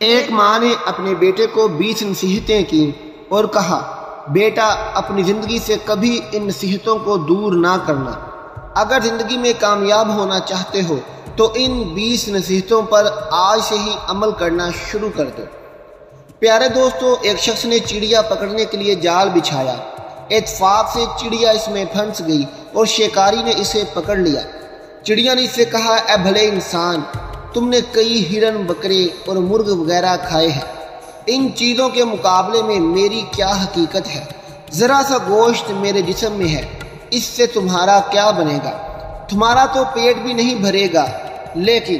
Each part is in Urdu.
ایک ماں نے اپنے بیٹے کو 20 نصیحتیں کی اور کہا، بیٹا اپنی زندگی سے کبھی ان نصیحتوں کو دور نہ کرنا۔ اگر زندگی میں کامیاب ہونا چاہتے ہو تو ان 20 نصیحتوں پر آج سے ہی عمل کرنا شروع کر دو۔ پیارے دوستو، ایک شخص نے چڑیا پکڑنے کے لیے جال بچھایا۔ اتفاق سے چڑیا اس میں پھنس گئی اور شکاری نے اسے پکڑ لیا۔ چڑیا نے اس سے کہا، اے بھلے انسان، تم نے کئی ہرن، بکرے اور مرغ وغیرہ کھائے ہیں، ان چیزوں کے مقابلے میں میری کیا حقیقت ہے؟ ذرا سا گوشت میرے جسم میں ہے، اس سے تمہارا کیا بنے گا؟ تمہارا تو پیٹ بھی نہیں بھرے گا، لیکن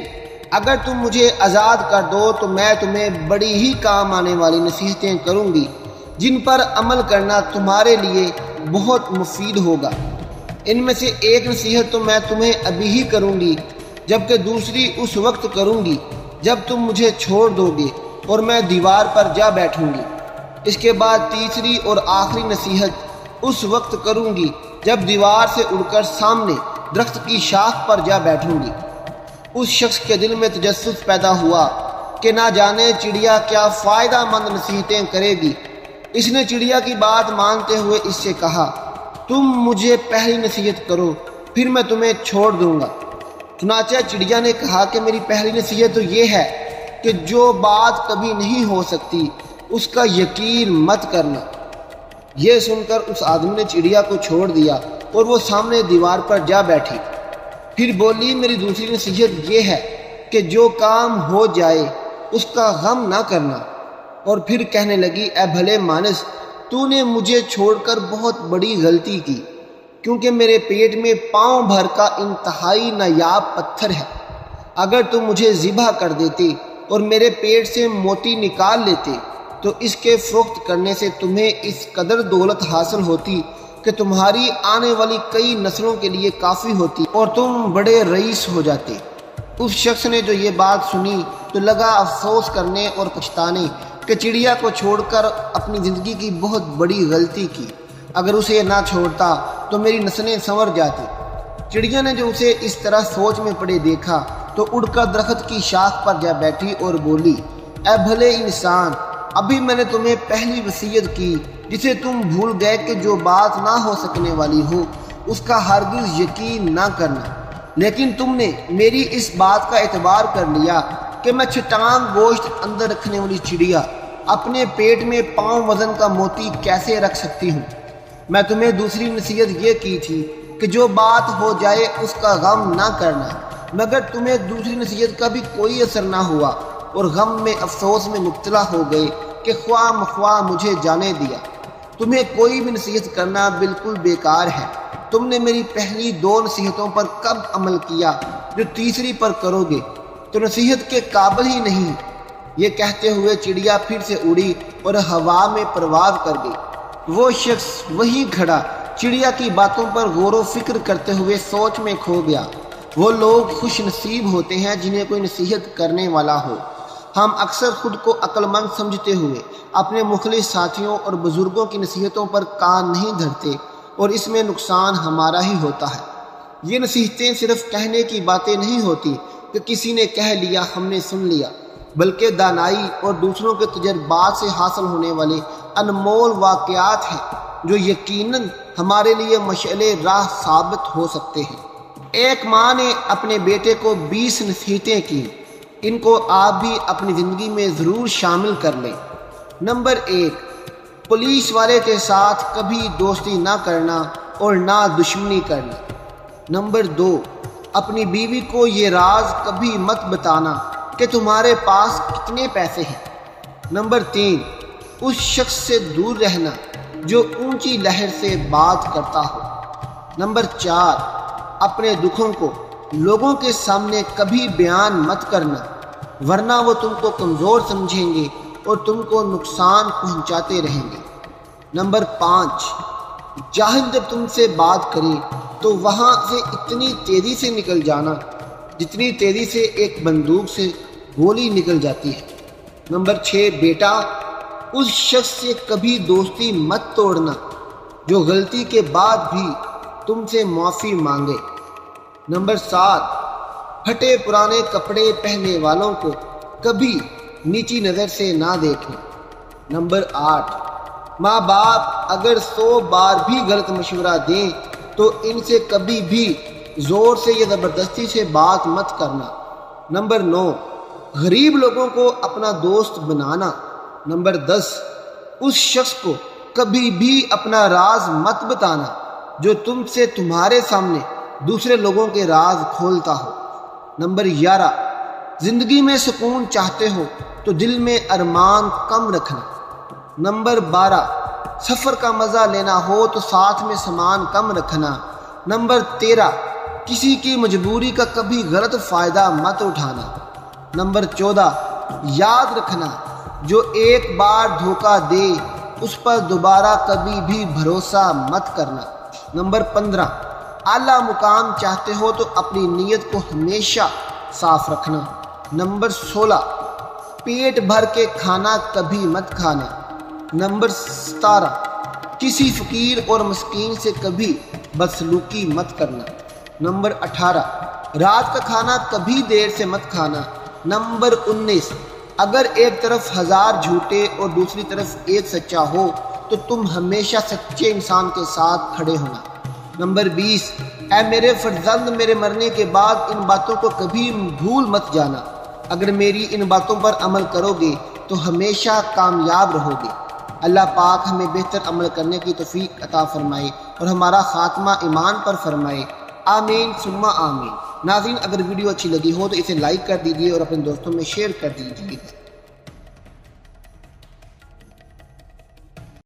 اگر تم مجھے آزاد کر دو تو میں تمہیں بڑی ہی کام آنے والی نصیحتیں کروں گی جن پر عمل کرنا تمہارے لیے بہت مفید ہوگا۔ ان میں سے ایک نصیحت تو میں تمہیں ابھی ہی کروں گی، جبکہ دوسری اس وقت کروں گی جب تم مجھے چھوڑ دو گے اور میں دیوار پر جا بیٹھوں گی۔ اس کے بعد تیسری اور آخری نصیحت اس وقت کروں گی جب دیوار سے اڑ کر سامنے درخت کی شاخ پر جا بیٹھوں گی۔ اس شخص کے دل میں تجسس پیدا ہوا کہ نہ جانے چڑیا کیا فائدہ مند نصیحتیں کرے گی۔ اس نے چڑیا کی بات مانتے ہوئے اس سے کہا، تم مجھے پہلی نصیحت کرو، پھر میں تمہیں چھوڑ دوں گا۔ چنانچہ چڑیا نے کہا کہ میری پہلی نصیحت تو یہ ہے کہ جو بات کبھی نہیں ہو سکتی اس کا یقین مت کرنا۔ یہ سن کر اس آدمی نے چڑیا کو چھوڑ دیا اور وہ سامنے دیوار پر جا بیٹھی۔ پھر بولی، میری دوسری نصیحت یہ ہے کہ جو کام ہو جائے اس کا غم نہ کرنا۔ اور پھر کہنے لگی، اے بھلے مانس، تو نے مجھے چھوڑ کر بہت بڑی غلطی کی، کیونکہ میرے پیٹ میں پاؤں بھر کا انتہائی نایاب پتھر ہے۔ اگر تم مجھے ذبح کر دیتے اور میرے پیٹ سے موتی نکال لیتے تو اس کے فروخت کرنے سے تمہیں اس قدر دولت حاصل ہوتی کہ تمہاری آنے والی کئی نسلوں کے لیے کافی ہوتی اور تم بڑے رئیس ہو جاتے۔ اس شخص نے جو یہ بات سنی تو لگا افسوس کرنے اور پچھتانے کہ چڑیا کو چھوڑ کر اپنی زندگی کی بہت بڑی غلطی کی۔ اگر اسے نہ چھوڑتا تو میری نسلیں سنور جاتی۔ چڑیا نے جو اسے اس طرح سوچ میں پڑے دیکھا تو اڑ کر درخت کی شاخ پر جا بیٹھی اور بولی، اے بھلے انسان، ابھی میں نے تمہیں پہلی وصیت کی جسے تم بھول گئے کہ جو بات نہ ہو سکنے والی ہو اس کا ہرگز یقین نہ کرنا، لیکن تم نے میری اس بات کا اعتبار کر لیا کہ میں چٹان گوشت اندر رکھنے والی چڑیا اپنے پیٹ میں پاؤں وزن کا موتی کیسے رکھ سکتی ہوں۔ میں تمہیں دوسری نصیحت یہ کی تھی کہ جو بات ہو جائے اس کا غم نہ کرنا، مگر تمہیں دوسری نصیحت کا بھی کوئی اثر نہ ہوا اور غم میں افسوس میں مبتلا ہو گئے کہ خواہ مخواہ مجھے جانے دیا۔ تمہیں کوئی بھی نصیحت کرنا بالکل بیکار ہے۔ تم نے میری پہلی 2 نصیحتوں پر کب عمل کیا جو تیسری پر کرو گے تو نصیحت کے قابل ہی نہیں۔ یہ کہتے ہوئے چڑیا پھر سے اڑی اور ہوا میں پرواز کر گئی۔ وہ شخص وہیں کھڑا چڑیا کی باتوں پر غور و فکر کرتے ہوئے سوچ میں کھو گیا۔ وہ لوگ خوش نصیب ہوتے ہیں جنہیں کوئی نصیحت کرنے والا ہو۔ ہم اکثر خود کو عقل مند سمجھتے ہوئے اپنے مخلص ساتھیوں اور بزرگوں کی نصیحتوں پر کان نہیں دھرتے اور اس میں نقصان ہمارا ہی ہوتا ہے۔ یہ نصیحتیں صرف کہنے کی باتیں نہیں ہوتی کہ کسی نے کہہ لیا ہم نے سن لیا، بلکہ دانائی اور دوسروں کے تجربات سے حاصل ہونے والے انمول واقعات ہیں جو یقیناً ہمارے لیے مشعل راہ ثابت ہو سکتے ہیں۔ ایک ماں نے اپنے بیٹے کو 20 نصیحتیں کی، ان کو آپ بھی اپنی زندگی میں ضرور شامل کر لیں۔ نمبر 1، پولیس والے کے ساتھ کبھی دوستی نہ کرنا اور نہ دشمنی کرنا۔ نمبر 2، اپنی بیوی کو یہ راز کبھی مت بتانا کہ تمہارے پاس کتنے پیسے ہیں۔ نمبر 3، اس شخص سے دور رہنا جو اونچی لہر سے بات کرتا ہو۔ نمبر 4، اپنے دکھوں کو لوگوں کے سامنے کبھی بیان مت کرنا، ورنہ وہ تم کو کمزور سمجھیں گے اور تم کو نقصان پہنچاتے رہیں گے۔ نمبر 5، جاہل جب تم سے بات کرے تو وہاں سے اتنی تیزی سے نکل جانا جتنی تیزی سے ایک بندوق سے گولی نکل جاتی ہے۔ نمبر 6، بیٹا، اس شخص سے کبھی دوستی مت توڑنا جو غلطی کے بعد بھی تم سے معافی مانگے۔ نمبر 7، پھٹے پرانے کپڑے پہننے والوں کو کبھی نیچی نظر سے نہ دیکھیں۔ نمبر 8، ماں باپ اگر 100 بار بھی غلط مشورہ دیں تو ان سے کبھی بھی زور سے یا زبردستی سے بات مت کرنا۔ نمبر 9، غریب لوگوں کو اپنا دوست بنانا۔ نمبر 10، اس شخص کو کبھی بھی اپنا راز مت بتانا جو تم سے تمہارے سامنے دوسرے لوگوں کے راز کھولتا ہو۔ نمبر 11، زندگی میں سکون چاہتے ہو تو دل میں ارمان کم رکھنا۔ نمبر 12، سفر کا مزہ لینا ہو تو ساتھ میں سامان کم رکھنا۔ نمبر 13، کسی کی مجبوری کا کبھی غلط فائدہ مت اٹھانا۔ نمبر 14، یاد رکھنا جو ایک بار دھوکہ دے اس پر دوبارہ کبھی بھی بھروسہ مت کرنا۔ نمبر 15، اعلیٰ مقام چاہتے ہو تو اپنی نیت کو ہمیشہ صاف رکھنا۔ نمبر 16، پیٹ بھر کے کھانا کبھی مت کھانا۔ نمبر 17، کسی فقیر اور مسکین سے کبھی بدسلوکی مت کرنا۔ نمبر 18، رات کا کھانا کبھی دیر سے مت کھانا۔ نمبر 19، اگر ایک طرف 1000 جھوٹے اور دوسری طرف ایک سچا ہو تو تم ہمیشہ سچے انسان کے ساتھ کھڑے ہونا۔ نمبر 20، اے میرے فرزند میرے مرنے کے بعد ان باتوں کو کبھی بھول مت جانا، اگر میری ان باتوں پر عمل کرو گے تو ہمیشہ کامیاب رہو گے۔ اللہ پاک ہمیں بہتر عمل کرنے کی توفیق عطا فرمائے اور ہمارا خاتمہ ایمان پر فرمائے، آمین ثم آمین۔ ناظرین، اگر ویڈیو اچھی لگی ہو تو اسے لائک کر دیجیے اور اپنے دوستوں میں شیئر کر دیجیے۔